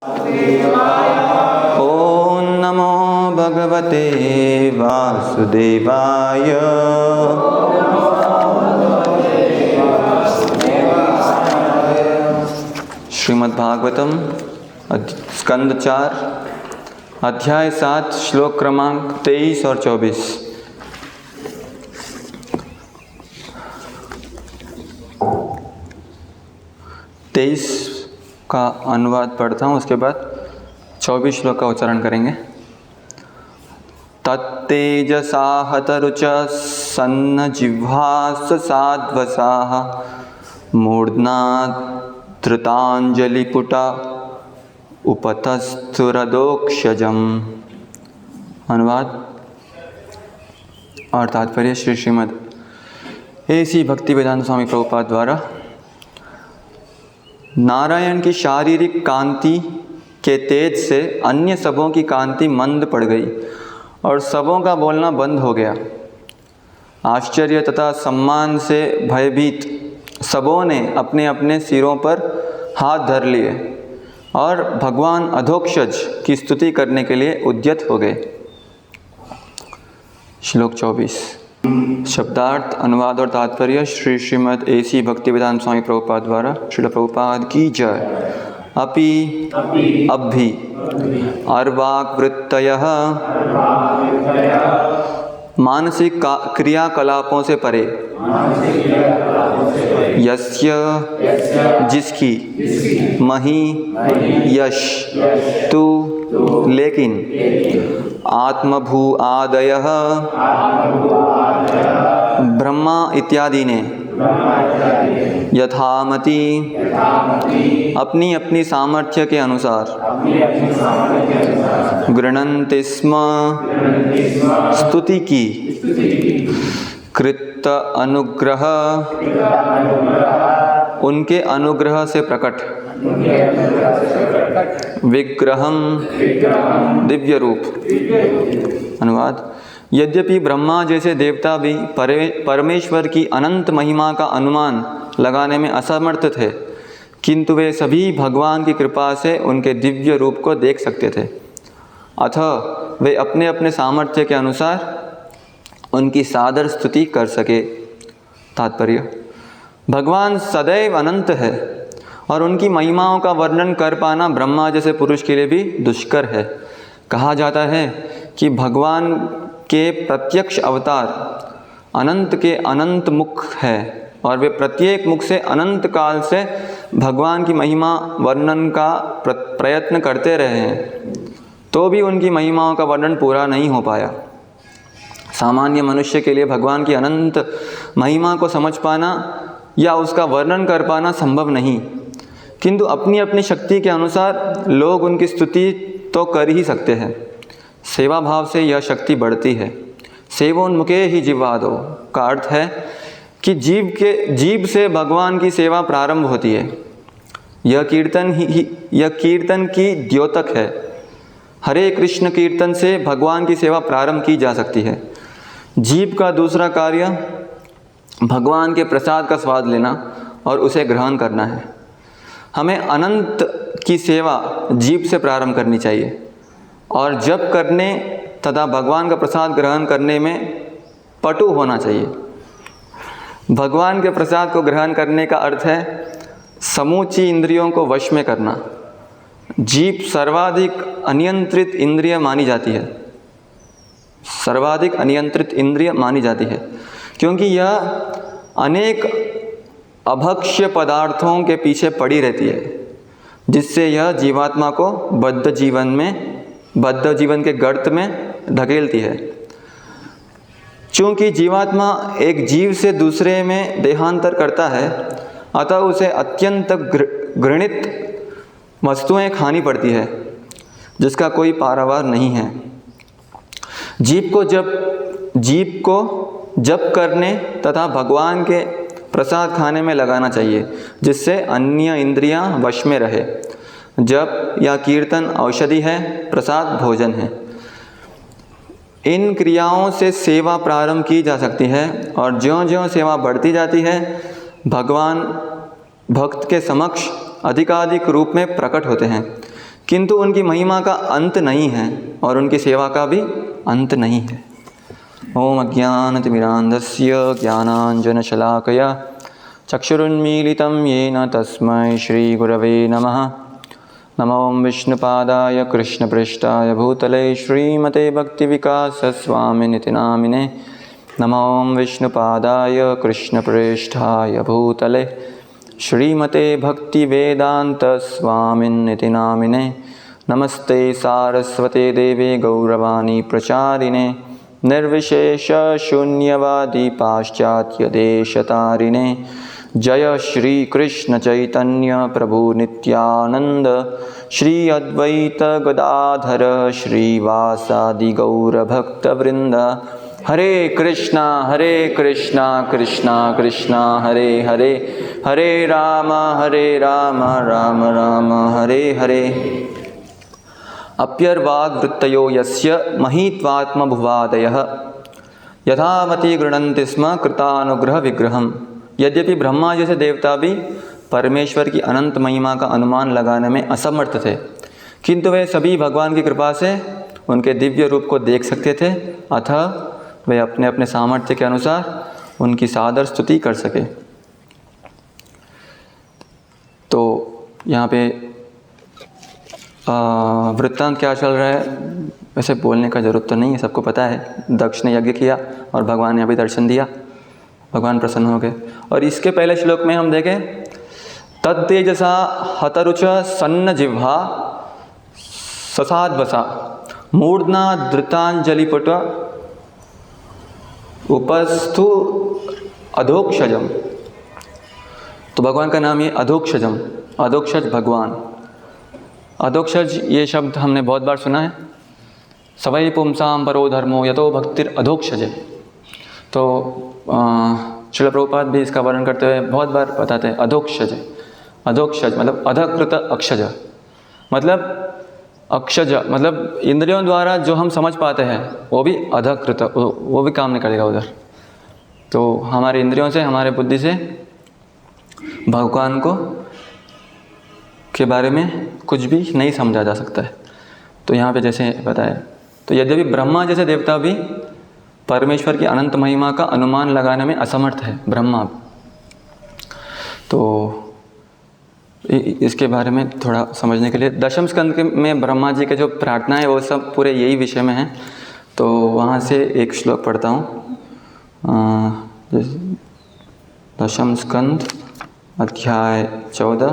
ओम नमो भगवते वासुदेवाय। श्रीमद् भागवतम स्कंद 4 अध्याय 7 श्लोक क्रमांक 23 और 24। तेईस का अनुवाद पढ़ता हूँ, उसके बाद 24 श्लोक का उच्चारण करेंगे। तत्तेजसा हतरुच सन्न जिह्वास साध्वसाः मूर्ध्ना धृतांजलिपुटा उपतस्थुरदोक्षजम्। अनुवाद और तात्पर्य श्री श्रीमद् एसी भक्तिवेदांत स्वामी प्रभुपाद द्वारा नारायण की शारीरिक कांति के तेज से अन्य सबों की कांति मंद पड़ गई और सबों का बोलना बंद हो गया। आश्चर्य तथा सम्मान से भयभीत सबों ने अपने अपने सिरों पर हाथ धर लिए और भगवान अधोक्षज की स्तुति करने के लिए उद्यत हो गए। श्लोक 24। शब्दार्थ, अनुवाद और तात्पर्य श्री श्रीमद् एसी भक्तिवेदांत स्वामी प्रभुपाद द्वारा। श्रील प्रभुपाद की जय। अपि अभि अर्वाक वृत्तयः मानसिक क्रियाकलापों से परे, यस्य जिसकी, मही यश तू लेकिन, आत्मभू आदयः ब्रह्मा इत्यादि ने, यथामति अपनी अपनी सामर्थ्य के अनुसार, गृह्णन्ति स्म स्तुति की, कृत अनुग्रह उनके अनुग्रह से प्रकट, विग्रहम दिव्य रूप। अनुवाद। यद्यपि ब्रह्मा जैसे देवता भी परमेश्वर की अनंत महिमा का अनुमान लगाने में असमर्थ थे, किंतु वे सभी भगवान की कृपा से उनके दिव्य रूप को देख सकते थे। अतः वे अपने अपने सामर्थ्य के अनुसार उनकी सादर स्तुति कर सके। तात्पर्य। भगवान सदैव अनंत है और उनकी महिमाओं का वर्णन कर पाना ब्रह्मा जैसे पुरुष के लिए भी दुष्कर है। कहा जाता है कि भगवान के प्रत्यक्ष अवतार अनंत के अनंत मुख है और वे प्रत्येक मुख से अनंत काल से भगवान की महिमा वर्णन का प्रयत्न करते रहे हैं, तो भी उनकी महिमाओं का वर्णन पूरा नहीं हो पाया। सामान्य मनुष्य के लिए भगवान की अनंत महिमा को समझ पाना या उसका वर्णन कर पाना संभव नहीं, किंतु अपनी अपनी शक्ति के अनुसार लोग उनकी स्तुति तो कर ही सकते हैं। सेवा भाव से यह शक्ति बढ़ती है। सेवोन्मुखे ही जिह्वादो का अर्थ है कि जीव से भगवान की सेवा प्रारंभ होती है। यह कीर्तन की द्योतक है। हरे कृष्ण कीर्तन से भगवान की सेवा प्रारंभ की जा सकती है। जीव का दूसरा कार्य भगवान के प्रसाद का स्वाद लेना और उसे ग्रहण करना है। हमें अनंत की सेवा जीव से प्रारंभ करनी चाहिए और जप करने तथा भगवान का प्रसाद ग्रहण करने में पटु होना चाहिए। भगवान के प्रसाद को ग्रहण करने का अर्थ है समूची इंद्रियों को वश में करना। जीभ सर्वाधिक अनियंत्रित इंद्रिय मानी जाती है। सर्वाधिक अनियंत्रित इंद्रिय मानी जाती है क्योंकि यह अनेक अभक्ष्य पदार्थों के पीछे पड़ी रहती है, जिससे यह जीवात्मा को बद्ध जीवन के गर्त में धकेलती है। चूँकि जीवात्मा एक जीव से दूसरे में देहांतर करता है, अतः उसे अत्यंत घृणित वस्तुएं खानी पड़ती है जिसका कोई पारावार नहीं है। जीव को जप करने तथा भगवान के प्रसाद खाने में लगाना चाहिए, जिससे अन्य इंद्रियां वश में रहे। जप या कीर्तन औषधि है, प्रसाद भोजन है। इन क्रियाओं से सेवा प्रारंभ की जा सकती है और ज्यों-ज्यों सेवा बढ़ती जाती है, भगवान भक्त के समक्ष अधिकाधिक रूप में प्रकट होते हैं। किंतु उनकी महिमा का अंत नहीं है और उनकी सेवा का भी अंत नहीं है। ओम अज्ञानतिमिरान्धस्य ज्ञानाञ्जनशलाकया चक्षुरुन्मीलितं येन तस्मै श्रीगुरवे नमः। नमो विष्णुपादाय कृष्णपृष्ठाय भूतले श्रीमते भक्तिविकासस्वामिनिति नामिने। नमो विष्णुपादाय कृष्णपृष्ठाय भूतले श्रीमते भक्तिवेदान्तस्वामिनिति नामिने। नमस्ते सारस्वते देवे गौरवाणी प्रचारिणे निर्विशेष शून्यवादी पाश्चात्यदेशतारिणे। जय श्री कृष्ण चैतन्य प्रभु नित्यानंद श्री अद्वैत गदाधर श्रीवासादि गौर भक्तवृंद। हरे कृष्णा कृष्णा कृष्णा हरे हरे, हरे राम राम राम हरे हरे। अप्यर्वाग्वृत्तयो यस्य महीत्वात्मभुवादयः यथामति गृह्णन्ति स्म कृतानुग्रह विग्रहम्। यद्यपि ब्रह्मा जैसे देवता भी परमेश्वर की अनंत महिमा का अनुमान लगाने में असमर्थ थे, किंतु वे सभी भगवान की कृपा से उनके दिव्य रूप को देख सकते थे, अतः वे अपने अपने सामर्थ्य के अनुसार उनकी सादर स्तुति कर सके। तो यहाँ पे वृत्तांत क्या चल रहा है वैसे बोलने का ज़रूरत तो नहीं है, सबको पता है। दक्ष ने यज्ञ किया और भगवान ने अभी दर्शन दिया, भगवान प्रसन्न हो गए। और इसके पहले श्लोक में हम देखें, तत्तेजसा हतरुच सन्न जिह्वा ससाद्वसा मूर्ध्ना धृतांजलिपट उपस्थु अधोक्षजम। तो भगवान का नाम ये अधोक्षजम, अधोक्षज भगवान। अधोक्षज ये शब्द हमने बहुत बार सुना है। सवै पुंसाम परो धर्मो यतो भक्तिर अधोक्षज। तो श्रील प्रभुपाद भी इसका वर्णन करते हुए बहुत बार बताते हैं अधोक्षज। अधोक्षज मतलब अधकृत अक्षज, मतलब अक्षज मतलब इंद्रियों द्वारा जो हम समझ पाते हैं वो भी अधकृत, वो भी काम नहीं करेगा उधर। तो हमारे इंद्रियों से, हमारे बुद्धि से भगवान को के बारे में कुछ भी नहीं समझा जा सकता है। तो यहाँ पे जैसे बताया, तो यद्यपि ब्रह्मा जैसे देवता भी परमेश्वर की अनंत महिमा का अनुमान लगाने में असमर्थ है, ब्रह्मा। तो इसके बारे में थोड़ा समझने के लिए दशम स्कंद में ब्रह्मा जी के जो प्रार्थना है वो सब पूरे यही विषय में है। तो वहाँ से एक श्लोक पढ़ता हूँ। दशम स्कंद अध्याय 14,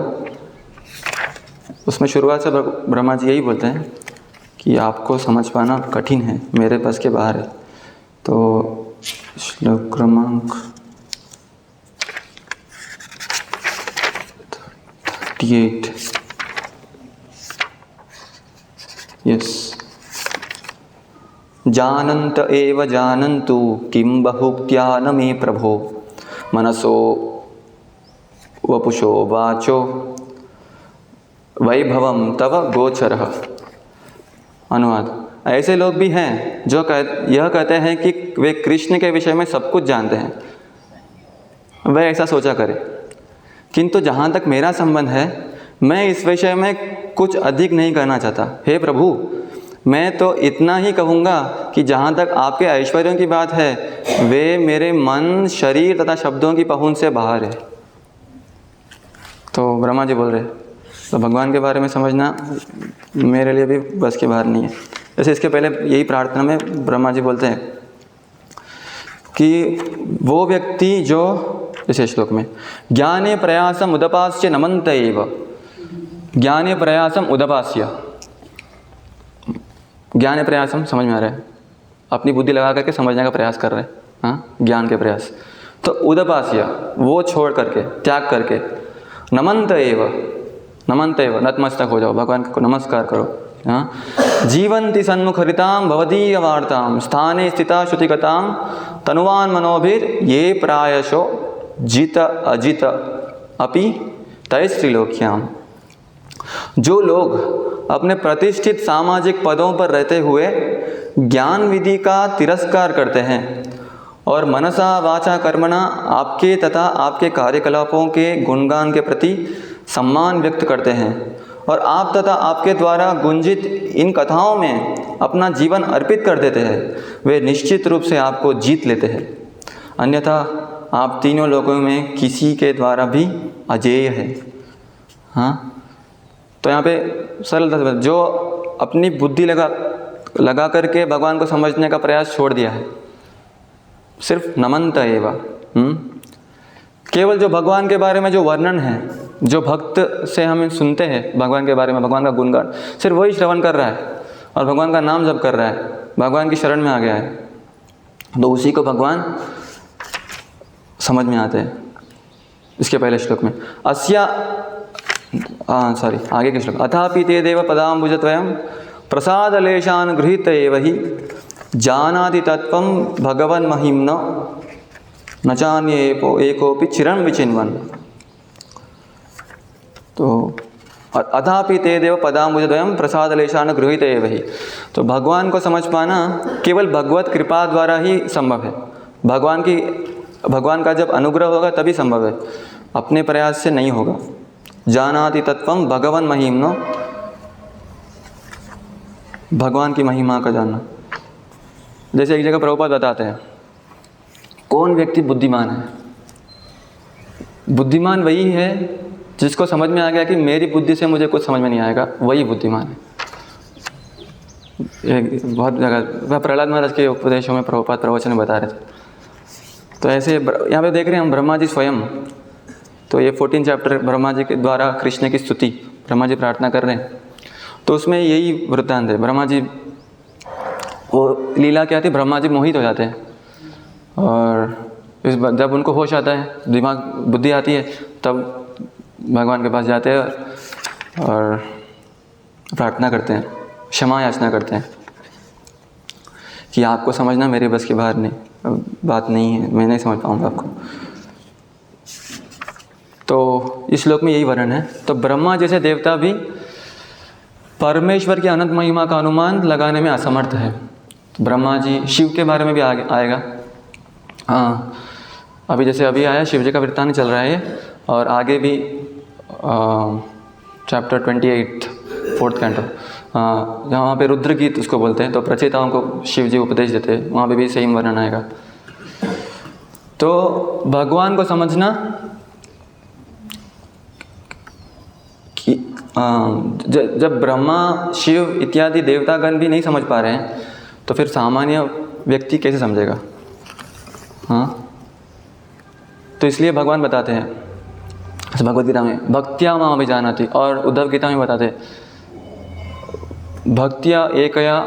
उसमें शुरुआत से ब्रह्मा जी यही बोलते हैं कि आपको समझ पाना कठिन है, मेरे बस के बाहर है। तो श्लोक क्रमांक 38, यस। जानन्त एव जानन्तु किं बहुक्त्या न मे प्रभो मनसो वपुषो वाचो वैभवम तव गोचरः। अनुवाद, ऐसे लोग भी हैं जो यह कहते हैं कि वे कृष्ण के विषय में सब कुछ जानते हैं, वे ऐसा सोचा करें, किंतु जहाँ तक मेरा संबंध है मैं इस विषय में कुछ अधिक नहीं कहना चाहता। हे प्रभु, मैं तो इतना ही कहूँगा कि जहाँ तक आपके ऐश्वर्यों की बात है वे मेरे मन, शरीर तथा शब्दों की पहुँच से बाहर है। तो ब्रह्मा जी बोल रहे, तो भगवान के बारे में समझना मेरे लिए भी बस के बाहर नहीं है। जैसे इसके पहले यही प्रार्थना में ब्रह्मा जी बोलते हैं कि वो व्यक्ति जो, इस श्लोक में, ज्ञाने प्रयासम उदपास्य नमन्त एव। ज्ञाने प्रयासम उदपास्य, ज्ञान प्रयासम समझ में आ रहा है, अपनी बुद्धि लगा करके समझने का प्रयास कर रहे हैं, हाँ, ज्ञान के प्रयास। तो उदपास्य वो छोड़ करके, त्याग करके, नमन्त एव, नमन्त एव नतमस्तक हो जाओ, भगवान को नमस्कार करो। हाँ, जीवंती सन्मुखरितां भवदीय वार्तां स्थाने स्थिता श्रुतिगतां तनुवान मनोभिर ये प्रायशो जित अजित अपि तैस्त्रिलोक्याम। जो लोग अपने प्रतिष्ठित सामाजिक पदों पर रहते हुए ज्ञान विधि का तिरस्कार करते हैं और मनसा वाचा कर्मणा आपके तथा आपके कार्यकलापों के गुणगान के प्रति सम्मान व्यक्त करते हैं और आप तथा आपके द्वारा गुंजित इन कथाओं में अपना जीवन अर्पित कर देते हैं, वे निश्चित रूप से आपको जीत लेते हैं। अन्यथा आप तीनों लोगों में किसी के द्वारा भी अजेय है। हाँ, तो यहाँ पे सरलता जो अपनी बुद्धि लगा करके भगवान को समझने का प्रयास छोड़ दिया है, सिर्फ नमन्त एव, केवल जो भगवान के बारे में जो वर्णन है, जो भक्त से हम सुनते हैं भगवान के बारे में, भगवान का गुणगान, सिर्फ वही श्रवण कर रहा है और भगवान का नाम जप कर रहा है, भगवान की शरण में आ गया है, तो उसी को भगवान समझ में आते हैं। इसके पहले श्लोक में आगे के श्लोक, अथापि ते देव पदाम्बुजद्वयं प्रसादलेशान् गृहीत एव हि जानाति तत्त्वं भगवन् महिम्नो न चान्ये एकोपि चिरं विचिन्वन्। तो अथापि ते देव पदाम्बुजद्वयं प्रसादलेशान् गृहीत एव हि, तो भगवान को समझ पाना केवल भगवत कृपा द्वारा ही संभव है। भगवान का जब अनुग्रह होगा तभी संभव है, अपने प्रयास से नहीं होगा। जानाति तत्त्वं भगवन् महिम्नो, भगवान की महिमा का जानना। जैसे एक जगह प्रभुपाद बताते हैं, कौन व्यक्ति बुद्धिमान है? बुद्धिमान वही है जिसको समझ में आ गया कि मेरी बुद्धि से मुझे कुछ समझ में नहीं आएगा, वही बुद्धिमान है। एक बहुत जगह प्रहलाद महाराज के उपदेशों में प्रभुपाद प्रवचन में बता रहे थे। तो ऐसे यहाँ पे देख रहे हैं हम ब्रह्मा जी स्वयं, तो ये 14 चैप्टर ब्रह्मा जी के द्वारा कृष्ण की स्तुति ब्रह्मा जी प्रार्थना कर रहे हैं, तो उसमें यही वृत्तांत है। ब्रह्मा जी, वो लीला क्या थी, ब्रह्मा जी मोहित हो जाते हैं और जब उनको होश आता है, दिमाग बुद्धि आती है, तब भगवान के पास जाते हैं और प्रार्थना करते हैं, क्षमा याचना करते हैं कि आपको समझना मेरे बस के बाहर नहीं, बात नहीं है, मैं नहीं समझ पाऊँगा आपको। तो इस श्लोक में यही वर्णन है। तो ब्रह्मा जैसे देवता भी परमेश्वर की अनंत महिमा का अनुमान लगाने में असमर्थ है। तो ब्रह्मा जी, शिव के बारे में भी आगे आएगा। हाँ, अभी जैसे अभी आया शिव जी का वृत्तांत चल रहा है, और आगे भी चैप्टर 28 4th कैंटो, जहाँ पे रुद्र गीत उसको बोलते हैं, तो प्रचेताओं को शिव जी उपदेश देते हैं, वहाँ पे भी सेम वर्णन आएगा। तो भगवान को समझना कि जब ब्रह्मा, शिव इत्यादि देवतागण भी नहीं समझ पा रहे हैं, तो फिर सामान्य व्यक्ति कैसे समझेगा? हाँ, तो इसलिए भगवान बताते हैं भगवद गीता में, भक्त्या माम अभिजानाति, और उद्धव गीता में बताते हैं भक्त्या एकया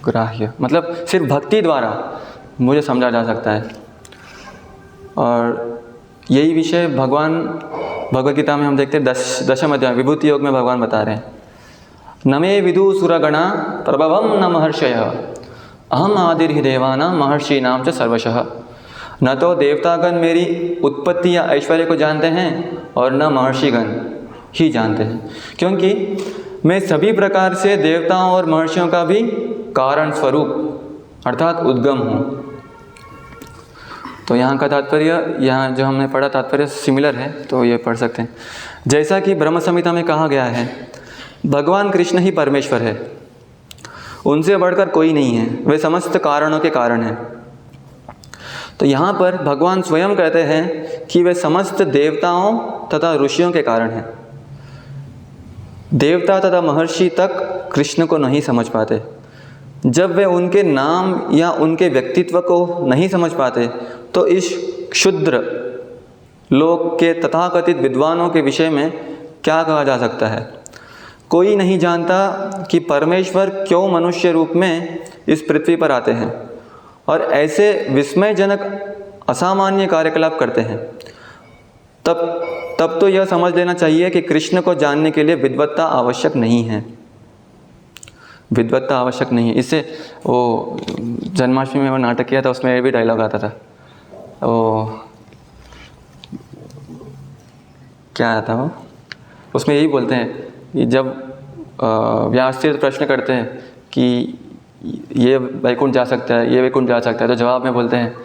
ग्राह्य, मतलब सिर्फ भक्ति द्वारा मुझे समझा जा सकता है। और यही विषय भगवान भगवद गीता में हम देखते हैं दशम अध्याय विभूति योग में भगवान बता रहे हैं, नमे विदु सुरगणा प्रभवम न महर्षयः अहम आदिर्हि देवानां महर्षीणां च सर्वशः। न तो देवतागण मेरी उत्पत्ति या ऐश्वर्य को जानते हैं और न महर्षिगण ही जानते हैं, क्योंकि मैं सभी प्रकार से देवताओं और महर्षियों का भी कारण स्वरूप अर्थात उद्गम हूँ। तो यहाँ का तात्पर्य, यहाँ जो हमने पढ़ा तात्पर्य सिमिलर है, तो ये पढ़ सकते हैं। जैसा कि ब्रह्म संहिता में कहा गया है, भगवान कृष्ण ही परमेश्वर है, उनसे बढ़कर कोई नहीं है, वे समस्त कारणों के कारण हैं। तो यहाँ पर भगवान स्वयं कहते हैं कि वे समस्त देवताओं तथा ऋषियों के कारण हैं। देवता तथा महर्षि तक कृष्ण को नहीं समझ पाते। जब वे उनके नाम या उनके व्यक्तित्व को नहीं समझ पाते, तो इस क्षुद्र लोक के तथाकथित विद्वानों के विषय में क्या कहा जा सकता है? कोई नहीं जानता कि परमेश्वर क्यों मनुष्य रूप में इस पृथ्वी पर आते हैं और ऐसे विस्मयजनक असामान्य कार्यकलाप करते हैं। तब तो यह समझ लेना चाहिए कि कृष्ण को जानने के लिए विद्वत्ता आवश्यक नहीं है। विद्वत्ता आवश्यक नहीं है। इससे वो जन्माष्टमी में वो नाटक किया था, उसमें भी डायलॉग आता था, वो क्या आता वो, उसमें यही बोलते हैं कि जब व्यास जी प्रश्न करते हैं कि ये वैकुंठ जा सकता है, ये वैकुंठ जा सकता है, तो जवाब में बोलते हैं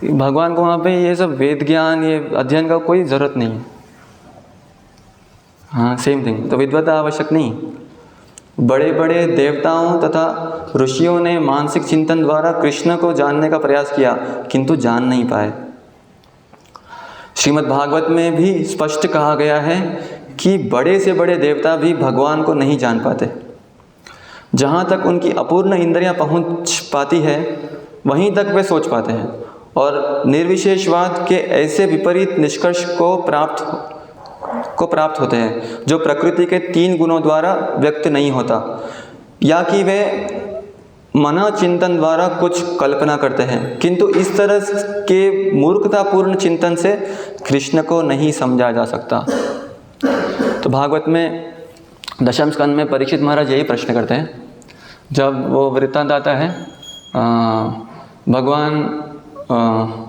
कि भगवान को वहाँ पे ये सब वेद ज्ञान, ये अध्ययन का कोई ज़रूरत नहीं है। हाँ, सेम थिंग। तो विद्वता आवश्यक नहीं। बड़े बड़े देवताओं तथा ऋषियों ने मानसिक चिंतन द्वारा कृष्ण को जानने का प्रयास किया, किंतु जान नहीं पाए। श्रीमद् भागवत में भी स्पष्ट कहा गया है कि बड़े से बड़े देवता भी भगवान को नहीं जान पाते। जहाँ तक उनकी अपूर्ण इंद्रियाँ पहुँच पाती है, वहीं तक वे सोच पाते हैं और निर्विशेषवाद के ऐसे विपरीत निष्कर्ष को प्राप्त होते हैं जो प्रकृति के 3 गुणों द्वारा व्यक्त नहीं होता, या कि वे मना चिंतन द्वारा कुछ कल्पना करते हैं, किंतु इस तरह के मूर्खतापूर्ण चिंतन से कृष्ण को नहीं समझा जा सकता। तो भागवत में दशम स्कंद में परीक्षित महाराज यही प्रश्न करते हैं। जब वो वृत्तांत आता है, भगवान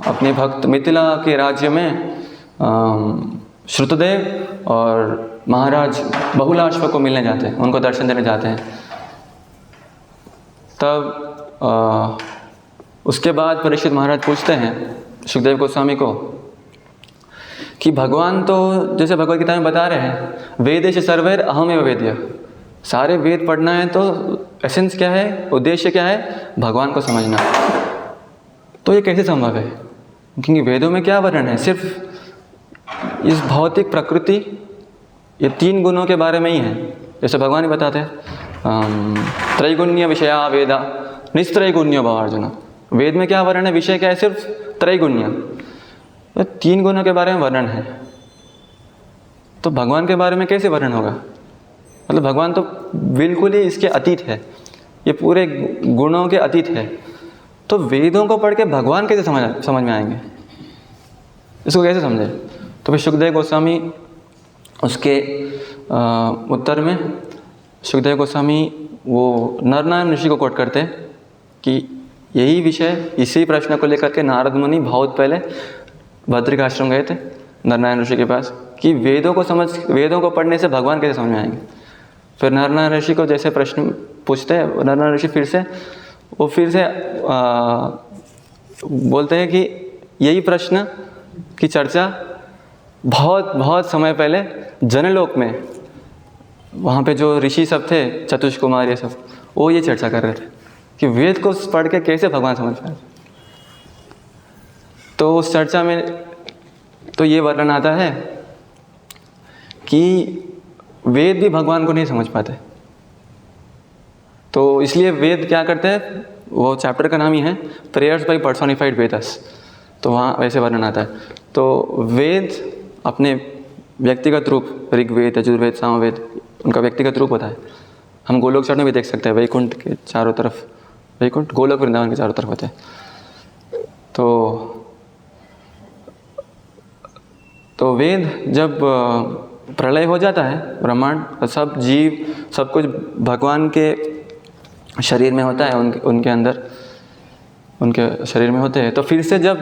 अपने भक्त मिथिला के राज्य में श्रुतदेव और महाराज बहुलाश्व को मिलने जाते हैं, उनको दर्शन देने जाते हैं। तब उसके बाद परीक्षित महाराज पूछते हैं सुखदेव गोस्वामी को कि भगवान तो जैसे भगवद गीता में बता रहे हैं, वेदेश सर्वैर अहमेव वेद्य, सारे वेद पढ़ना है तो एसेंस क्या है, उद्देश्य क्या है, भगवान को समझना। तो ये कैसे संभव है? क्योंकि वेदों में क्या वर्णन है, सिर्फ इस भौतिक प्रकृति, ये 3 गुणों के बारे में ही है। जैसे भगवान ही बताते हैं त्रैगुण्य विषया वेदा निस्त्रैगुण्यो भव अर्जुन। वेद में क्या वर्णन है, विषय क्या है, सिर्फ त्रैगुण्य, तो 3 गुणों के बारे में वर्णन है। तो भगवान के बारे में कैसे वर्णन होगा? मतलब भगवान तो बिल्कुल ही इसके अतीत है, ये पूरे गुणों के अतीत है। तो वेदों को पढ़ के भगवान कैसे समझ में आएंगे, इसको कैसे समझे? तो फिर सुखदेव गोस्वामी उसके उत्तर में सुखदेव गोस्वामी वो नरनारायण ऋषि को कोट करते हैं कि यही विषय, इसी प्रश्न को लेकर के नारद मुनि बहुत पहले बद्रिक आश्रम गए थे नरनारायण ऋषि के पास कि वेदों को पढ़ने से भगवान कैसे समझ में आएंगे। फिर नरनारायण ऋषि को जैसे प्रश्न पूछते हैं, नरनारायण ऋषि फिर से बोलते हैं कि यही प्रश्न की चर्चा बहुत समय पहले जनलोक में, वहाँ पे जो ऋषि सब थे, चतुष कुमार, ये सब, वो ये चर्चा कर रहे थे कि वेद को पढ़ के कैसे भगवान समझ पाए। तो उस चर्चा में तो ये वर्णन आता है कि वेद भी भगवान को नहीं समझ पाते। तो इसलिए वेद क्या करते हैं, वो चैप्टर का नाम ही है प्रेयर्स बाय पर्सोनिफाइड वेदस। तो वहाँ वैसे वर्णन आता है। तो वेद अपने व्यक्तिगत रूप, ऋग्वेद, यजुर्वेद, सामवेद, उनका व्यक्तिगत रूप होता है। हम गोलोक चरण में भी देख सकते हैं, वैकुंठ के चारों तरफ, वैकुंठ गोलोक वृंदावन के चारों तरफ होते हैं। तो वेद जब प्रलय हो जाता है, ब्रह्मांड, सब जीव, सब कुछ भगवान के शरीर में होता है, उनके अंदर, उनके शरीर में होते हैं। तो फिर से जब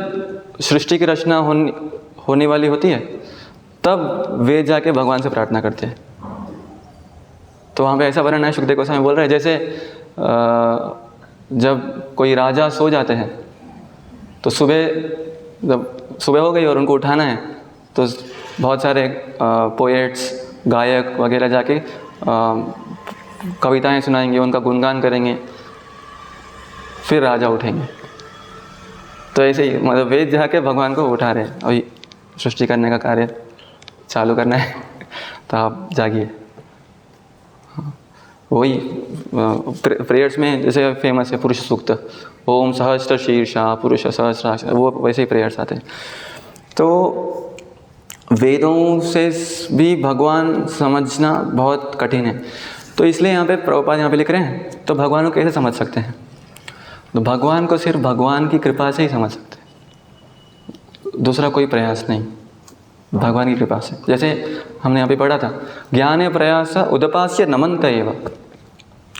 सृष्टि की रचना होने वाली होती है, तब वे जाके भगवान से प्रार्थना करते हैं। तो वहाँ पे ऐसा वर्णन है, सुखदेव गोस्वामी बोल रहे हैं, जैसे जब कोई राजा सो जाते हैं तो जब सुबह हो गई और उनको उठाना है, तो बहुत सारे पोएट्स, गायक वगैरह जाके कविताएं सुनाएंगे, उनका गुणगान करेंगे, फिर राजा उठेंगे। तो ऐसे ही मतलब वेद जाके भगवान को उठा रहे हैं, अभी सृष्टि करने का कार्य चालू करना है, तो आप जागिए। वही प्रेयर्स में जैसे फेमस है पुरुष सूक्त, ओम सहस्त्र शीर्षा पुरुष सहस्राक्ष, वो वैसे ही प्रेयर्स आते हैं। तो वेदों से भी भगवान समझना बहुत कठिन है। तो इसलिए यहाँ पे प्रभुपाद यहाँ पे लिख रहे हैं, तो भगवान को कैसे समझ सकते हैं? तो भगवान को सिर्फ भगवान की कृपा से ही समझ सकते हैं, दूसरा कोई प्रयास नहीं, भगवान की कृपा से। जैसे हमने यहाँ पे पढ़ा था, ज्ञान प्रयास उदपास्य नमन्त एव,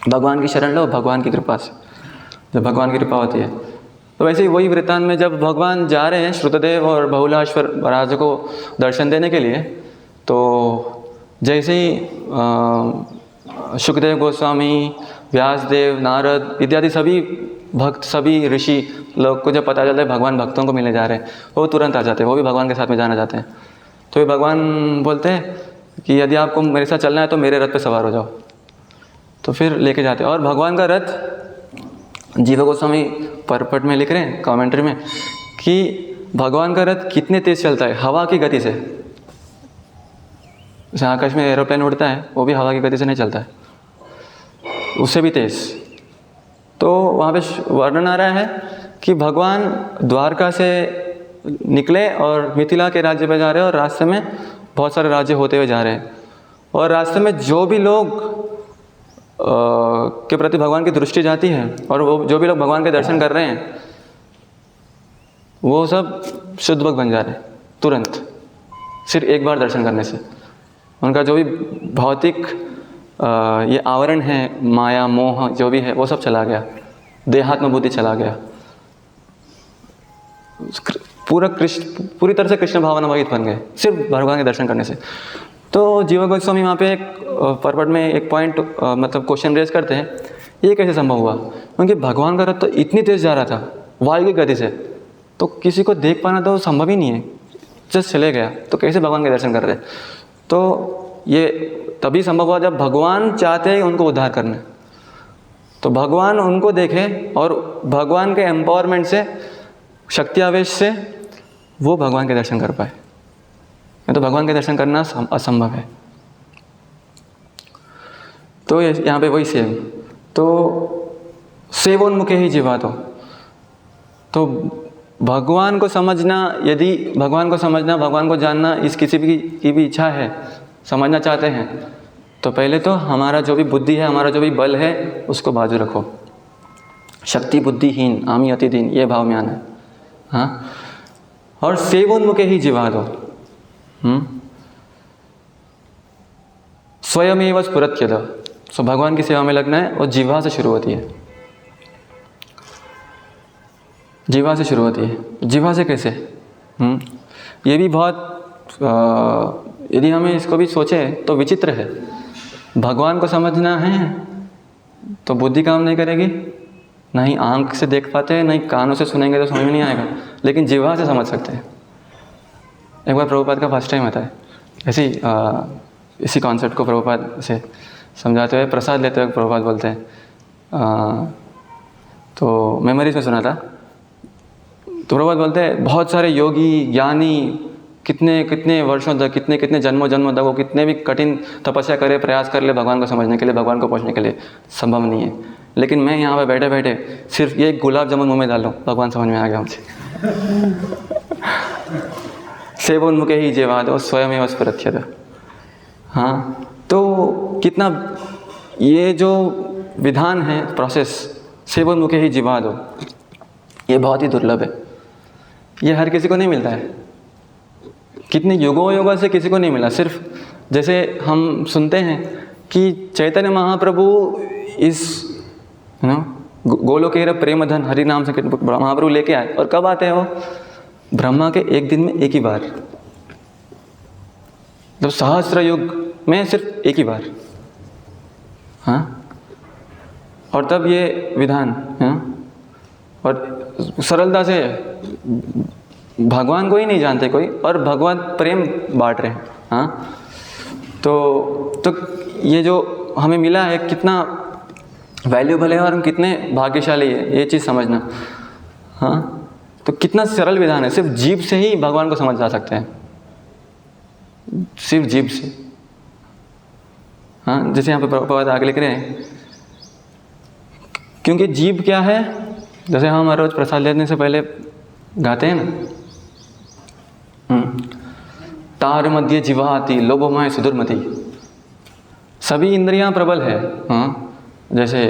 भगवान की शरण लो भगवान की कृपा से, जब भगवान की कृपा होती है। तो वैसे ही वही वृत्तांत में जब भगवान जा रहे हैं श्रुतदेव और बहुलाश्वर राजा को दर्शन देने के लिए, तो जैसे ही सुखदेव गोस्वामी, व्यासदेव, नारद इत्यादि सभी भक्त, सभी ऋषि लोग को जब पता चलता है भगवान भक्तों को मिलने जा रहे हैं, वो तुरंत आ जाते हैं, वो भी भगवान के साथ में जाना चाहते हैं। तो ये भगवान बोलते हैं कि यदि आपको मेरे साथ चलना है तो मेरे रथ पे सवार हो जाओ, तो फिर लेके जाते हैं। और भगवान का रथ जीवा गोस्वामी परपट में लिख रहे हैं कमेंट्री में कि भगवान का रथ कितने तेज चलता है, हवा की गति से। जैसे आकाश में एरोप्लेन उड़ता है, वो भी हवा की गति से नहीं चलता है, उससे भी तेज। तो वहाँ पे वर्णन आ रहा है कि भगवान द्वारका से निकले और मिथिला के राज्य पे जा रहे हैं, और रास्ते में बहुत सारे राज्य होते हुए जा रहे हैं, और रास्ते में जो भी लोग के प्रति भगवान की दृष्टि जाती है, और वो जो भी लोग भगवान के दर्शन कर रहे हैं, वो सब शुद्ध भक्त बन जा रहे हैं तुरंत, सिर्फ एक बार दर्शन करने से। उनका जो भी भौतिक ये आवरण है, माया मोह जो भी है, वो सब चला गया, देहात्म बुद्धि चला गया, पूरी तरह से कृष्ण भावनामयित बन गए सिर्फ भगवान के दर्शन करने से। तो जीवा गोस्वामी वहाँ पे एक परपट में एक पॉइंट मतलब क्वेश्चन रेज करते हैं, ये कैसे संभव हुआ? क्योंकि भगवान का रथ तो इतनी तेज जा रहा था वायु की गति से, तो किसी को देख पाना तो संभव ही नहीं है, जस्ट चले गया, तो कैसे भगवान के दर्शन कर रहे? तो ये तभी संभव हुआ जब भगवान चाहते हैं उनको उद्धार करना, तो भगवान उनको देखे और भगवान के एम्पावरमेंट से, शक्ति आवेश से वो भगवान के दर्शन कर पाए। तो भगवान के दर्शन करना असंभव है। तो यहाँ पे वही सेम, तो सेवोन्मुखे ही जीवा। तो भगवान को समझना, यदि भगवान को समझना, भगवान को जानना इस किसी की भी इच्छा है, समझना चाहते हैं, तो पहले तो हमारा जो भी बुद्धि है, हमारा जो भी बल है, उसको बाजू रखो। शक्ति बुद्धिहीन आमी अति दीन, ये भाव में आना है। हाँ, और सेवोन्मुखे ही जीवा दो। स्वयमेव स्फुरत्यद। सो भगवान की सेवा में लगना है, और जिह्वा से शुरू होती है। जिह्वा से शुरू होती है। जिह्वा से कैसे? ये भी बहुत यदि हमें इसको भी सोचे तो विचित्र है। भगवान को समझना है तो बुद्धि काम नहीं करेगी, ना ही आंख से देख पाते हैं, ना ही कानों से सुनेंगे तो समझ में नहीं आएगा, लेकिन जिह्वा से समझ सकते हैं। एक बार प्रभुपाद का फर्स्ट टाइम आता है, इसी कॉन्सेप्ट को प्रभुपाद से समझाते हुए, प्रसाद लेते हुए प्रभुपाद बोलते हैं, तो मेमोरीज में सुना था, तो प्रभुपाद बोलते हैं बहुत सारे योगी ज्ञानी कितने कितने वर्षों तक, कितने कितने जन्मों तक वो कितने भी कठिन तपस्या करे, प्रयास कर ले भगवान को समझने के लिए, भगवान को पहुंचने के लिए, संभव नहीं है। लेकिन मैं यहाँ पे बैठे बैठे सिर्फ ये गुलाब जामुन मुँह में डाल लूँ, भगवान समझ में आ गया मुझे। सेवोन्मुखे ही जीवा दो स्वयमेव स्फुरत्यद। हाँ, तो कितना ये जो विधान है, प्रोसेस, सेवोन्मुखे ही जीवा दो, ये बहुत ही दुर्लभ है। ये हर किसी को नहीं मिलता है, कितने युगों से किसी को नहीं मिला। सिर्फ जैसे हम सुनते हैं कि चैतन्य महाप्रभु इस गोलोकेर प्रेम धन हरि नाम से महाप्रभु लेके आए, और कब आते हैं वो? ब्रह्मा के एक दिन में एक ही बार, जब सहस्त्र युग में सिर्फ एक ही बार। हाँ, और तब ये विधान, हाँ, और सरलता से भगवान को ही नहीं जानते कोई, और भगवान प्रेम बांट रहे हैं। हाँ, तो ये जो हमें मिला है कितना वैल्यूबल है, और हम कितने भाग्यशाली है, ये चीज़ समझना। हाँ, तो कितना सरल विधान है, सिर्फ जीभ से ही भगवान को समझ जा सकते हैं, सिर्फ जीभ से। हाँ, जैसे यहाँ पे प्रभुपाद आगे लिख रहे हैं, क्योंकि जीभ क्या है, जैसे हम हर रोज प्रसाद लेने से पहले गाते हैं ना, तार मध्य जिह्वाति लोभमय सुदुर्मति। सभी इंद्रियां प्रबल है। हाँ, जैसे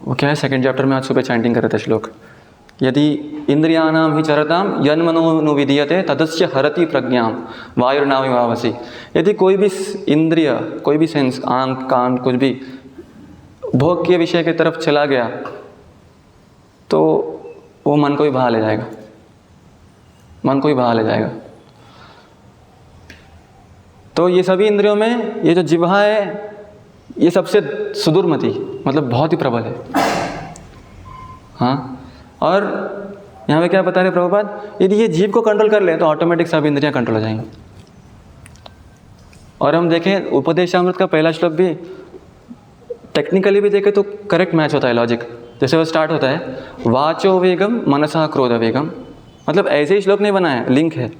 वो क्या है, सेकंड चैप्टर में आज सुबह चैंटिंग कर रहे थे श्लोक, यदि इंद्रियाणाम ही चरताम यन्मनोनुविधीयते तदस्य हरति प्रज्ञाम वायुर्नाविवावसि। यदि कोई भी इंद्रिय, कोई भी सेंस, आंख कान कुछ भी भोग के विषय की तरफ चला गया, तो वो मन को ही बहा ले जाएगा, मन को ही बहा ले जाएगा। तो ये सभी इंद्रियों में ये जो जिह्वा है, ये सबसे सुदूरमति, मतलब बहुत ही प्रबल है। हाँ, और यहाँ पे क्या बता रहे प्रभुपाद, यदि ये जीभ को कंट्रोल कर ले तो ऑटोमेटिक सब इंद्रियां कंट्रोल हो जाएंगी। और हम देखें उपदेशामृत का पहला श्लोक भी टेक्निकली भी देखें तो करेक्ट मैच होता है लॉजिक। जैसे वो स्टार्ट होता है वाचो वेगम मनसा क्रोध वेगम, मतलब ऐसे ही श्लोक नहीं बना है, लिंक है।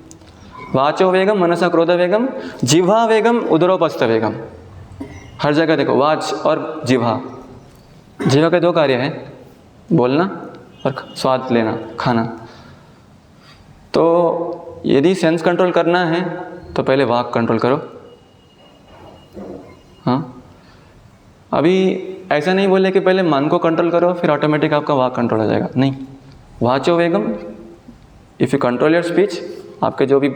वाचो वेगम मनसा क्रोध वेगम जिह्वा वेगम उदरोपस्थ वेगम। हर जगह देखो वाच और जिह्वा, जिह्वा के दो कार्य हैं, बोलना और स्वाद लेना, खाना। तो यदि सेंस कंट्रोल करना है तो पहले वाक कंट्रोल करो। हाँ, अभी ऐसा नहीं बोले कि पहले मन को कंट्रोल करो फिर ऑटोमेटिक आपका वाक कंट्रोल हो जाएगा, नहीं। वाचो वेगम, if you control your speech, आपके जो भी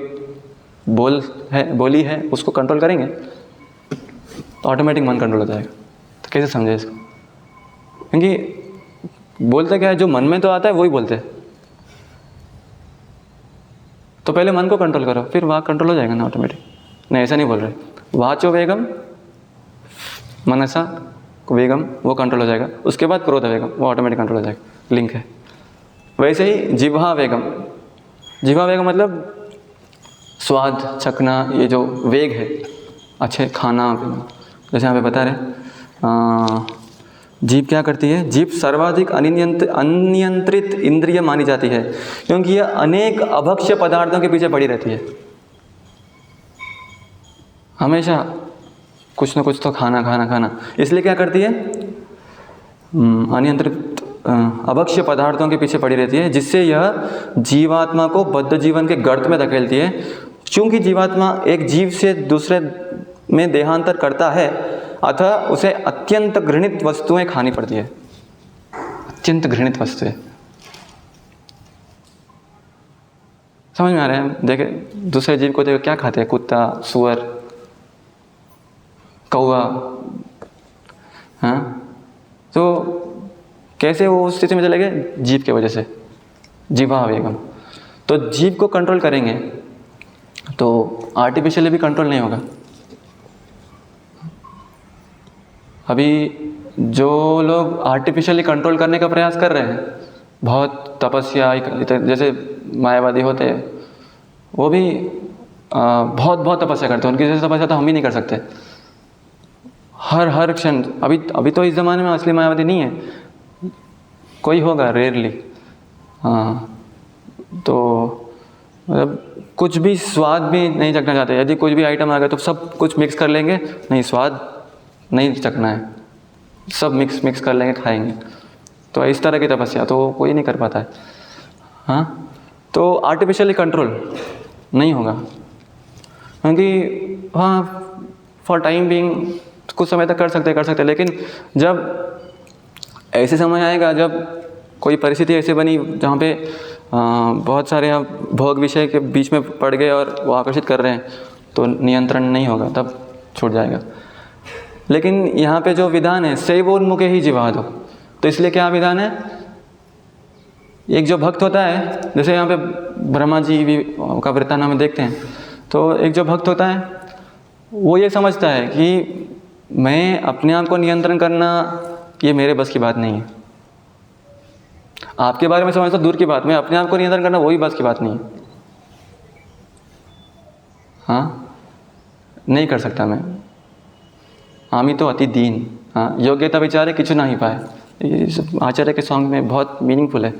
बोली है उसको कंट्रोल करेंगे तो ऑटोमेटिक मन कंट्रोल हो जाएगा। तो कैसे समझे इसको? क्योंकि बोलते क्या है, जो मन में तो आता है वही बोलते हैं। तो पहले मन को कंट्रोल करो फिर वाक कंट्रोल हो जाएगा ना ऑटोमेटिक। नहीं, ऐसा नहीं बोल रहे। वाचो वेगम मनसा वेगम वो कंट्रोल हो जाएगा, उसके बाद क्रोध वेगम वो ऑटोमेटिक कंट्रोल हो जाएगा, लिंक है। वैसे ही जिह्वा वेगम, जिह्वा वेगम मतलब स्वाद चखना, ये जो वेग है, अच्छे खाना पीना। जैसे यहाँ पे बता रहे जीभ क्या करती है? जीभ सर्वाधिक अनियंत्रित इंद्रिय मानी जाती है क्योंकि यह अनेक अभक्ष्य पदार्थों के पीछे पड़ी रहती है। हमेशा कुछ ना कुछ तो खाना, इसलिए क्या करती है? अनियंत्रित अभक्ष्य पदार्थों के पीछे पड़ी रहती है, जिससे यह जीवात्मा को बद्ध जीवन के गर्त में धकेलती है। क्योंकि जीवात्मा एक जीव से दूसरे में देहांतर करता है, अतः उसे अत्यंत घृणित वस्तुएं खानी पड़ती है। अत्यंत घृणित वस्तुएं, समझ में आ रहा है? देखे दूसरे जीव को देखो क्या खाते हैं, कुत्ता, सुअर, कौवा। हाँ, तो कैसे वो उस स्थिति में चले गए? जीभ के वजह से, जिह्वा वेगम। तो जीभ को कंट्रोल करेंगे तो आर्टिफिशियली भी कंट्रोल नहीं होगा। अभी जो लोग आर्टिफिशियली कंट्रोल करने का प्रयास कर रहे हैं, बहुत तपस्या, जैसे मायावादी होते हैं, वो भी बहुत तपस्या करते हैं। उनकी जैसे तपस्या तो हम ही नहीं कर सकते। हर क्षण, अभी तो इस ज़माने में असली मायावादी नहीं है, कोई होगा रेयरली। हाँ, तो मतलब कुछ भी स्वाद भी नहीं चखना चाहते। यदि कुछ भी आइटम आ गया तो सब कुछ मिक्स कर लेंगे, नहीं स्वाद नहीं चखना है, सब मिक्स कर लेंगे, खाएंगे। तो इस तरह की तपस्या तो कोई नहीं कर पाता है। हाँ, तो आर्टिफिशियली कंट्रोल नहीं होगा क्योंकि हाँ फॉर टाइम बीइंग कुछ समय तक कर सकते, लेकिन जब ऐसे समय आएगा जब कोई परिस्थिति ऐसे बनी जहाँ पे बहुत सारे भोग विषय के बीच में पड़ गए और वो आकर्षित कर रहे हैं, तो नियंत्रण नहीं होगा, तब छूट जाएगा। लेकिन यहाँ पे जो विधान है शैवोन्मुखे ही जिह्वादो, तो इसलिए क्या विधान है? एक जो भक्त होता है, जैसे यहाँ पे ब्रह्मा जी भी का वृत्तांत में देखते हैं, तो एक जो भक्त होता है वो ये समझता है कि मैं अपने आप को नियंत्रण करना ये मेरे बस की बात नहीं है। आपके बारे में समझता दूर की बात, मैं अपने आप को नियंत्रण करना वही बस की बात नहीं है। हाँ, नहीं कर सकता मैं। आमी तो अति दीन, हाँ योग्यता विचारे किछु ना ही पाए, ये आचार्य के सॉन्ग में बहुत मीनिंगफुल है।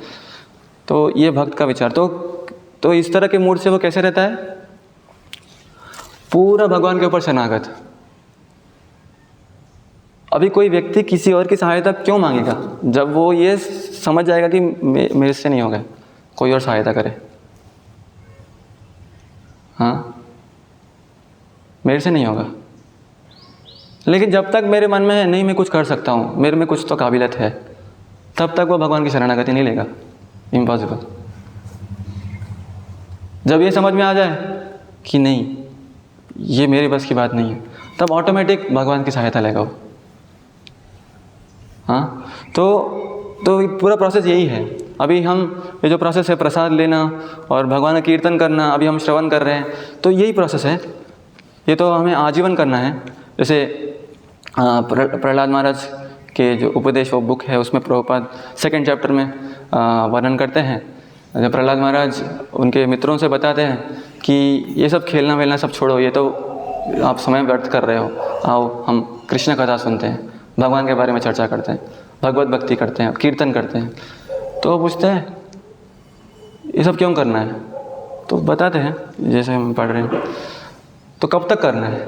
तो ये भक्त का विचार, तो इस तरह के मूड से वो कैसे रहता है? पूरा भगवान के ऊपर शरणागत। अभी कोई व्यक्ति किसी और की सहायता क्यों मांगेगा जब वो ये समझ जाएगा कि मेरे से नहीं होगा, कोई और सहायता करे। हाँ, मेरे से नहीं होगा। लेकिन जब तक मेरे मन में है नहीं मैं कुछ कर सकता हूँ, मेरे में कुछ तो काबिलियत है, तब तक वो भगवान की शरणागति नहीं लेगा। इम्पॉसिबल। जब ये समझ में आ जाए कि नहीं ये मेरे बस की बात नहीं है, तब ऑटोमेटिक भगवान की सहायता लेगा वो। हाँ, तो पूरा प्रोसेस यही है। अभी हम ये जो प्रोसेस है प्रसाद लेना और भगवान का कीर्तन करना, अभी हम श्रवण कर रहे हैं, तो यही प्रोसेस है। ये तो हमें आजीवन करना है। जैसे प्रहलाद महाराज के जो उपदेश वो बुक है, उसमें प्रभुपाद 2nd चैप्टर में वर्णन करते हैं। जब प्रहलाद महाराज उनके मित्रों से बताते हैं कि ये सब खेलना वेलना सब छोड़ो, ये तो आप समय व्यर्थ कर रहे हो, आओ हम कृष्ण कथा सुनते हैं, भगवान के बारे में चर्चा करते हैं, भगवत भक्ति करते हैं, कीर्तन करते हैं। तो वो पूछते हैं ये सब क्यों करना है? तो बताते हैं जैसे हम पढ़ रहे हैं। तो कब तक करना है?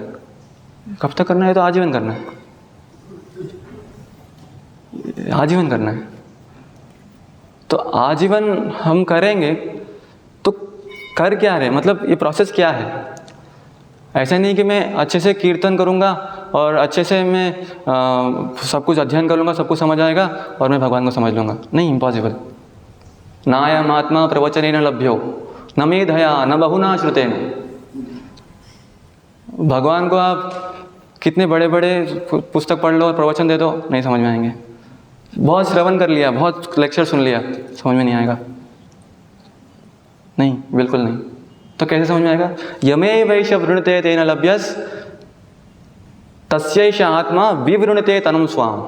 कब तक करना है? तो आजीवन करना है, आजीवन करना है। तो आजीवन हम करेंगे तो कर क्या रहे, मतलब ये प्रोसेस क्या है? ऐसा नहीं कि मैं अच्छे से कीर्तन करूँगा और अच्छे से मैं सब कुछ अध्ययन कर लूँगा, सब कुछ समझ आएगा और मैं भगवान को समझ लूँगा। नहीं, इम्पॉसिबल। नायम आत्मा प्रवचनेन लभ्यो न मेधया न बहुना श्रुतेन। भगवान को आप कितने बड़े बड़े पुस्तक पढ़ लो और प्रवचन दे दो, नहीं समझ में आएंगे। बहुत श्रवण कर लिया, बहुत लेक्चर सुन लिया, समझ में नहीं आएगा। नहीं, बिल्कुल नहीं। तो कैसे समझ में आएगा? यमे वैश वृणते तेन लभ्यस तस्यैष आत्मा विवृणते तनुम स्वाम।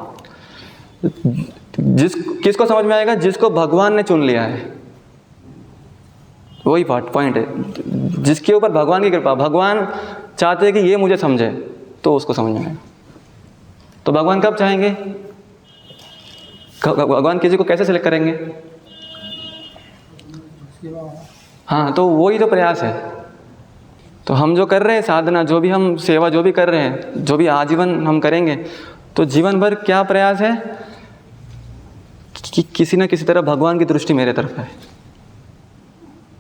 किसको समझ में आएगा? जिसको भगवान ने चुन लिया है। वही पॉइंट है, जिसके ऊपर भगवान की कृपा, भगवान चाहते हैं कि ये मुझे समझे, तो उसको समझ में आएगा। तो भगवान कब चाहेंगे? भगवान किसी को कैसे सिलेक्ट करेंगे? हाँ, तो वही तो प्रयास है। तो हम जो कर रहे हैं साधना, जो भी हम सेवा जो भी कर रहे हैं, जो भी आजीवन हम करेंगे, तो जीवन भर क्या प्रयास है कि किसी न किसी तरह भगवान की दृष्टि मेरे तरफ है।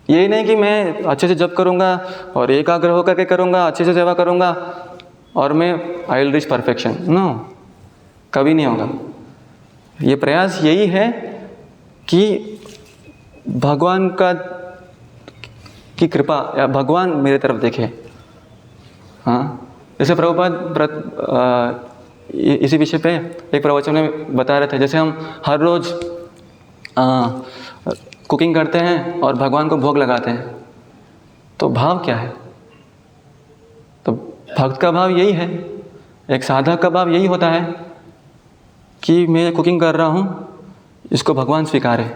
यही नहीं कि मैं अच्छे से जप करूँगा और एकाग्र होकर के करूँगा, अच्छे से सेवा करूँगा और मैं I will reach perfection. No, कभी नहीं होगा। ये प्रयास यही है कि भगवान की कृपा या भगवान मेरे तरफ देखे। हाँ, जैसे प्रभुपाद इसी विषय पे एक प्रवचन में बता रहे थे, जैसे हम हर रोज़ कुकिंग करते हैं और भगवान को भोग लगाते हैं, तो भाव क्या है? तो भक्त का भाव यही है, एक साधक का भाव यही होता है कि मैं कुकिंग कर रहा हूँ, इसको भगवान स्वीकारे,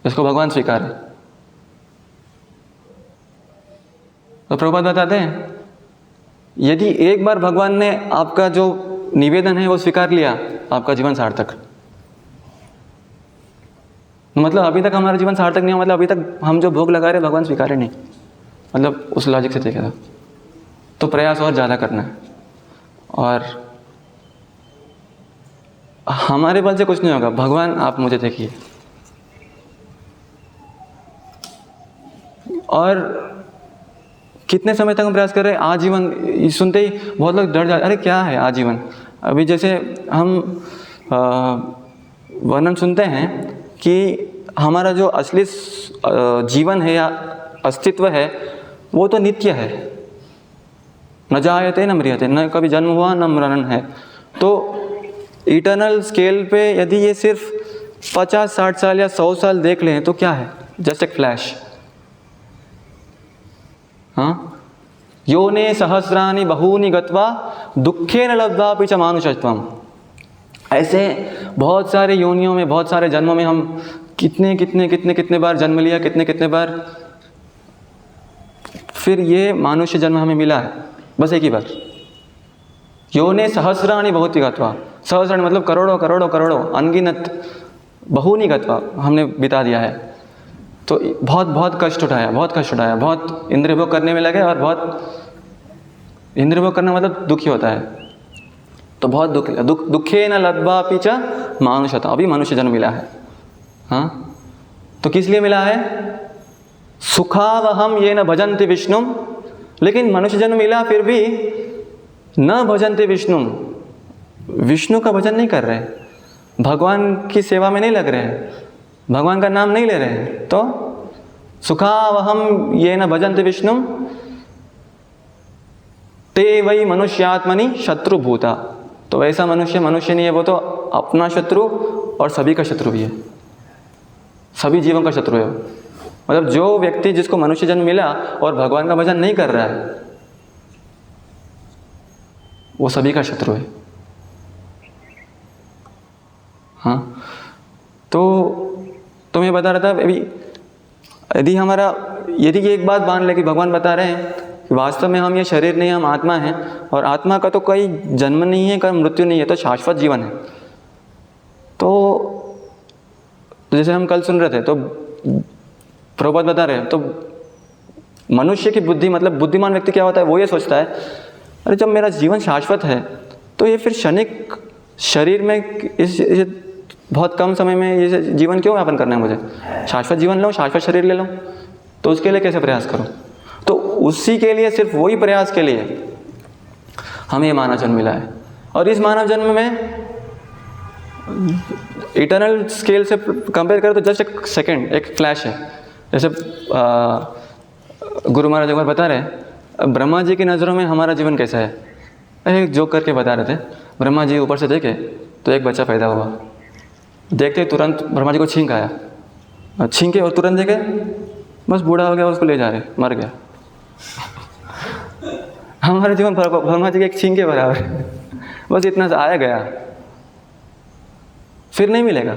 इसको भगवान स्वीकारे। तो प्रभुपाद बताते हैं, यदि एक बार भगवान ने आपका जो निवेदन है वो स्वीकार लिया, आपका जीवन सार्थक। मतलब अभी तक हमारा जीवन सार्थक नहीं हुआ, मतलब अभी तक हम जो भोग लगा रहे हैं भगवान स्वीकारे नहीं, मतलब उस लॉजिक से देखा था। तो प्रयास और ज़्यादा करना है, और हमारे बल से कुछ नहीं होगा। भगवान आप मुझे देखिए। और कितने समय तक हम प्रयास कर रहे हैं? आजीवन। सुनते ही बहुत लोग डर जाते, अरे क्या है आजीवन? अभी जैसे हम वर्णन सुनते हैं कि हमारा जो असली जीवन है या अस्तित्व है वो तो नित्य है, न जायते न म्रियते, न कभी जन्म हुआ न मरण है। तो इटर्नल स्केल पे यदि ये सिर्फ 50-60 साल या 100 साल देख लें तो क्या है? जस्ट एक फ्लैश। हाँ, योने सहस्राणि बहूनि गत्वा दुखेन लब्ध्वापि च मानुषत्वम्। ऐसे बहुत सारे योनियों में, बहुत सारे जन्मों में हम कितने बार जन्म लिया, कितने बार, फिर ये मानुष्य जन्म हमें मिला है बस एक ही बार। योने सहस्राणि बहुति गत्वा, सहस्राणि मतलब करोड़ों करोड़ों करोड़ों, अनगिनत, बहूनि गत्वा हमने बिता दिया है। तो बहुत कष्ट उठाया, बहुत इंद्रिय भोग करने में लगे, और बहुत इंद्रिय भोग करना मतलब दुखी होता है, तो बहुत दुखे न लब्ध्वापि च मानुषत्वम्। अभी मनुष्य जन्म मिला है। हाँ, तो किस लिए मिला है? सुखावहम ये न भजन्ति विष्णुम। लेकिन मनुष्य जन्म मिला फिर भी न भजन्ति विष्णुम, विष्णु का भजन नहीं कर रहे, भगवान की सेवा में नहीं लग रहे हैं, भगवान का नाम नहीं ले रहे हैं। तो सुखावहम ये न भजन्ति विष्णुम ते वही मनुष्यात्मनि शत्रुभूता। तो वैसा मनुष्य नहीं है, वो तो अपना शत्रु और सभी का शत्रु भी है, सभी जीवों का शत्रु है। मतलब जो व्यक्ति जिसको मनुष्य जन्म मिला और भगवान का भजन नहीं कर रहा है, वो सभी का शत्रु है। हाँ, तो मैं बता रहा था अभी, यदि एक बात मान ले कि भगवान बता रहे हैं कि वास्तव में हम ये शरीर नहीं, हम आत्मा हैं, और आत्मा का तो कोई जन्म नहीं है, कोई मृत्यु नहीं है, तो शाश्वत जीवन है। तो जैसे हम कल सुन रहे थे, तो प्रभुपाद बता रहे हैं, तो मनुष्य की बुद्धि, मतलब बुद्धिमान व्यक्ति क्या होता है, वो ये सोचता है अरे जब मेरा जीवन शाश्वत है तो ये फिर क्षणिक शरीर में इस बहुत कम समय में ये जीवन क्यों यापन करना है मुझे? शाश्वत जीवन लूँ, शाश्वत शरीर ले लूँ, तो उसके लिए कैसे प्रयास करूँ? तो उसी के लिए, सिर्फ वही प्रयास के लिए हमें ये मानव जन्म मिला है। और इस मानव जन्म में इटर्नल स्केल से कंपेयर करें तो जस्ट एक सेकेंड, एक फ्लैश है। जैसे गुरु महाराज एक बार बता रहे हैं, ब्रह्मा जी की नज़रों में हमारा जीवन कैसा है। एक जोक करके बता रहे थे, ब्रह्मा जी ऊपर से देखे तो एक बच्चा पैदा हुआ, देखते तुरंत ब्रह्मा जी को छींक आया, छींके और तुरंत देखे बस बूढ़ा हो गया, उसको ले जा रहे, मर गया। हमारा जीवन ब्रह्मा जी के एक छींक के बराबर है, बस इतना सा आया गया, फिर नहीं मिलेगा,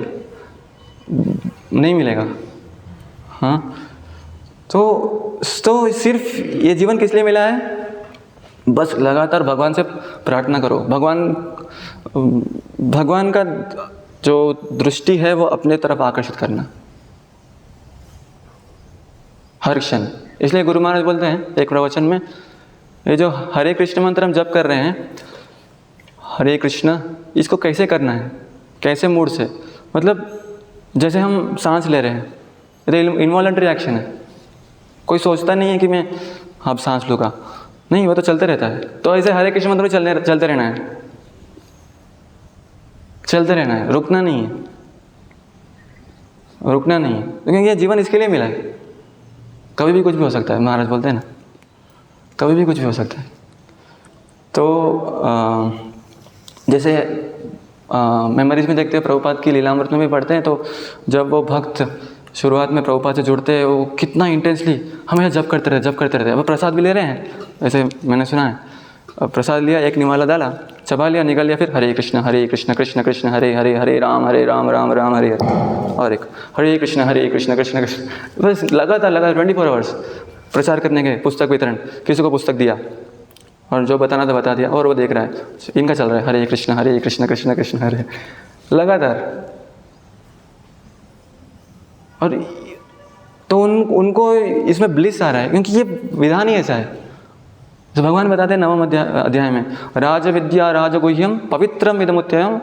नहीं मिलेगा। हाँ, तो सिर्फ ये जीवन किस लिए मिला है? बस लगातार भगवान से प्रार्थना करो, भगवान का जो दृष्टि है वो अपने तरफ आकर्षित करना हर क्षण। इसलिए गुरु महाराज बोलते हैं एक प्रवचन में, ये जो हरे कृष्ण मंत्र हम जप कर रहे हैं, हरे कृष्ण, इसको कैसे करना है, कैसे मूड से, मतलब जैसे हम सांस ले रहे हैं, ये इनवॉलंटरी एक्शन है, कोई सोचता नहीं है कि मैं अब सांस लूँगा, नहीं, वो तो चलते रहता है। तो ऐसे हरे कृष्ण मंत्र चलते रहना है, चलते रहना है, रुकना नहीं है, रुकना नहीं है, क्योंकि ये जीवन इसके लिए मिला है। कभी भी कुछ भी हो सकता है, महाराज बोलते हैं ना, कभी भी कुछ भी हो सकता है। तो जैसे मेमोरीज में देखते हैं, प्रभुपाद की लीलामृत में भी पढ़ते हैं, तो जब वो भक्त शुरुआत में प्रभुपाद से जुड़ते हैं, वो कितना इंटेंसली हमें जप करते रहते। अब प्रसाद भी ले रहे हैं, ऐसे मैंने सुना है, प्रसाद लिया, एक निवाला डाला, चबा लिया, निकल लिया, फिर हरे कृष्ण कृष्ण कृष्ण हरे हरे, हरे राम राम राम हरे हरे, और एक हरे कृष्ण कृष्ण कृष्ण, बस लगातार 24 आवर्स प्रचार करने के, पुस्तक वितरण, किसी को पुस्तक दिया और जो बताना था बता दिया, और वो देख रहा है, इनका चल रहा है हरे कृष्ण कृष्ण कृष्ण हरे, लगातार। और तो उनको इसमें ब्लिस आ रहा है, क्योंकि ये विधान ही ऐसा है। जो भगवान बताते हैं 9वें अध्याय में, राज विद्या राजगुह्यम पवित्रम इदमुत्ययम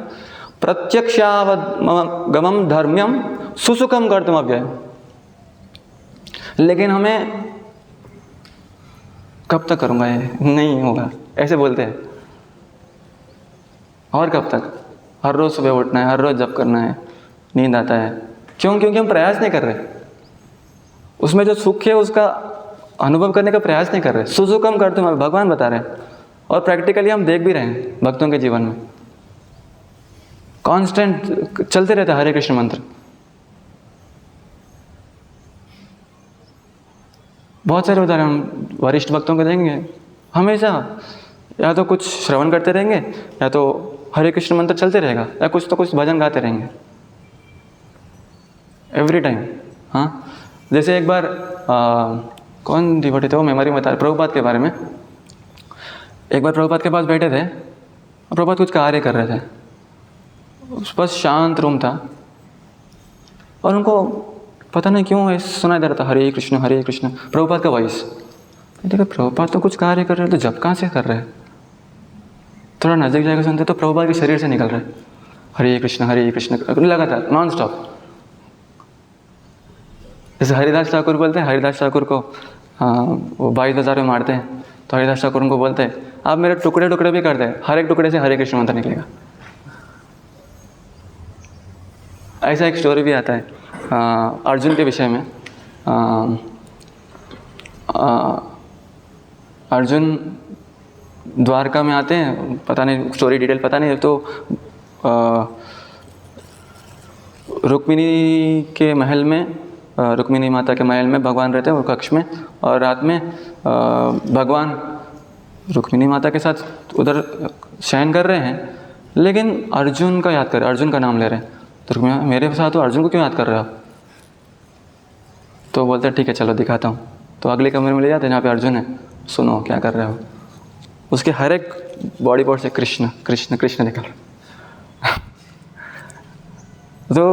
प्रत्यक्षावगमम धर्म्यम सुसुखम कर्तुम अव्ययम। लेकिन हमें कब तक करूँगा, ये नहीं होगा, ऐसे बोलते हैं। और कब तक? हर रोज़ सुबह उठना है, हर रोज़ जप करना है, नींद आता है, क्यों? क्योंकि हम प्रयास नहीं कर रहे, उसमें जो सुख है उसका अनुभव करने का प्रयास नहीं कर रहे। सुसुखम कर्तुम, भगवान बता रहे हैं, और प्रैक्टिकली हम देख भी रहे हैं भक्तों के जीवन में, कांस्टेंट चलते रहता है हरे कृष्ण मंत्र। बहुत सारे उदाहरण हम वरिष्ठ भक्तों को देंगे, हमेशा या तो कुछ श्रवण करते रहेंगे, या तो हरे कृष्ण मंत्र चलते रहेगा, या कुछ तो कुछ भजन गाते रहेंगे एवरी टाइम। हाँ, जैसे एक बार कौन डिवोटी थे, वो मेमोरी में बता, प्रभुपाद के बारे में। एक बार प्रभुपाद के पास बैठे थे, प्रभुपाद कुछ कार्य कर रहे थे, उस पास शांत रूम था, और उनको पता नहीं क्यों ऐसे सुनाई दे रहा था हरे कृष्ण प्रभुपाद का वॉइस। देखो प्रभुपाद तो कुछ कार्य कर रहे हैं, तो जब कहाँ से कर रहे हैं? थोड़ा नज़दीक जाकर सुनते तो प्रभुपाद के शरीर से निकल रहे हरे कृष्ण लगातार नॉन स्टॉप। जैसे हरिदास ठाकुर बोलते हैं, हरिदास ठाकुर को वो 22,000 में मारते हैं, तो हरिदास ठाकुर उनको बोलते हैं आप मेरे टुकड़े टुकड़े भी कर दें, हर एक टुकड़े से हरे कृष्ण मंत्र निकलेगा। ऐसा एक स्टोरी भी आता है अर्जुन के विषय में। अर्जुन द्वारका में आते हैं, पता नहीं स्टोरी डिटेल पता नहीं, तो रुक्मिणी के महल में, रुक्मिणी माता के महल में भगवान रहते हैं, वो कक्ष में, और रात में भगवान रुक्मिणी माता के साथ उधर शयन कर रहे हैं, लेकिन अर्जुन का याद कर रहे हैं, अर्जुन का नाम ले रहे हैं। तो रुक्मिणी मेरे साथ तो अर्जुन को क्यों याद कर रहे हो? तो बोलते हैं ठीक है चलो दिखाता हूँ। तो अगले कमरे में ले जाते हैं जहाँ पे अर्जुन है, सुनो क्या कर रहे हो। उसके हर एक बॉडी पार्ट से कृष्ण कृष्ण कृष्ण निकल रहा। तो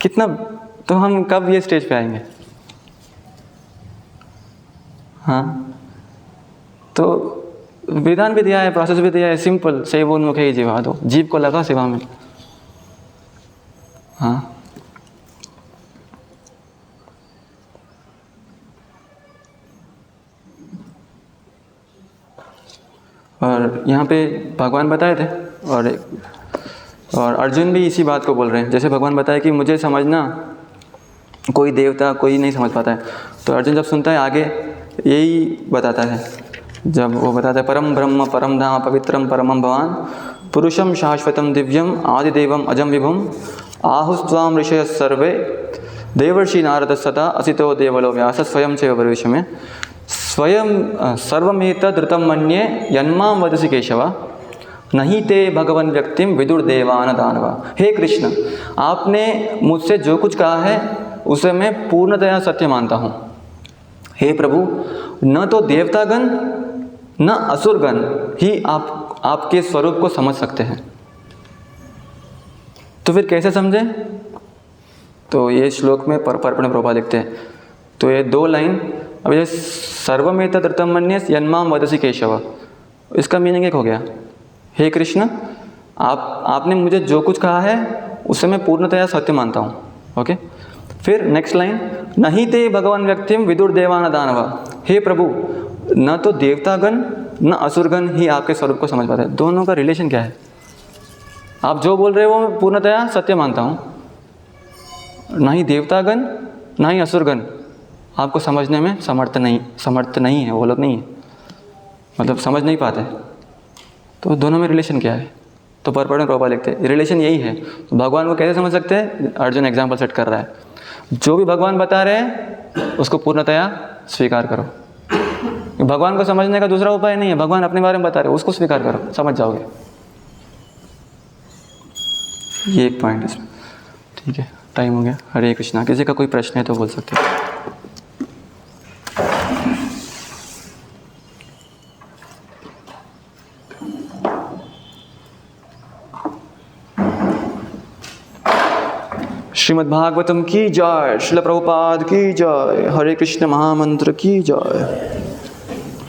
कितना, तो हम कब ये स्टेज पे आएंगे? हाँ, तो विधान भी दिया है, प्रोसेस भी दिया है, सिंपल। सेवोन्मुखे जीवा दो, जीव को लगा सेवा में। हाँ, और यहाँ पे भगवान बताए थे, और अर्जुन भी इसी बात को बोल रहे हैं। जैसे भगवान बताए कि मुझे समझना, कोई देवता कोई नहीं समझ पाता है, तो अर्जुन जब सुनता है आगे यही बताता है। जब वो बताता है परम ब्रह्म परम धाम पवित्रम परमं भवान पुरुषम शाश्वतम दिव्यम आदिदेवम अजम विभुम आहुस्त्वाम ऋषयः सर्वे देवर्षि नारद सदा असितो देवलो व्यास स्वयं चैव भविष्य में स्वयं सर्वमेतदृतं मन्ये यन्मां वदसि केशव नहीं ते भगवन् व्यक्तिम विदुर्देवान दानवा। हे कृष्ण, आपने मुझसे जो कुछ कहा है उसे मैं पूर्णतया सत्य मानता हूँ। हे प्रभु, न तो देवतागण न असुरगण ही आपके स्वरूप को समझ सकते हैं। तो फिर कैसे समझें? तो ये श्लोक में परपण प्रभा लिखते हैं। तो ये 2 लाइन, अब ये सर्वमेतदृतं मन्ये यन्मां वदसि केशव, इसका मीनिंग एक हो गया, हे कृष्ण, आपने मुझे जो कुछ कहा है उसे मैं पूर्णतया सत्य मानता हूँ। ओके, फिर नेक्स्ट लाइन, नहीं ते भगवान व्यक्तिम विदुर्देवान दानवा। हे प्रभु, न तो देवतागण न असुरगण ही आपके स्वरूप को समझ पाते हैं। दोनों का रिलेशन क्या है? आप जो बोल रहे हो वो मैं पूर्णतया सत्य मानता हूँ, ना ही देवतागण ना ही असुरगण आपको समझने में समर्थ नहीं है, वो लोग नहीं है, मतलब समझ नहीं पाते। तो दोनों में रिलेशन क्या है? तो परपण प्रभा लिखते हैं रिलेशन यही है। तो भगवान को कैसे समझ सकते हैं? अर्जुन एग्जाम्पल सेट कर रहा है, जो भी भगवान बता रहे हैं उसको पूर्णतया स्वीकार करो। भगवान को समझने का दूसरा उपाय नहीं है, भगवान अपने बारे में बता रहे हैं, उसको स्वीकार करो, समझ जाओगे। ये एक पॉइंट इसमें। ठीक है, टाइम हो गया। हरे कृष्णा। किसी का कोई प्रश्न है तो बोल सकते हैं। श्रीमद् भागवतम की जय, श्रील प्रभुपाद की जय, हरे कृष्ण महामंत्र की जय।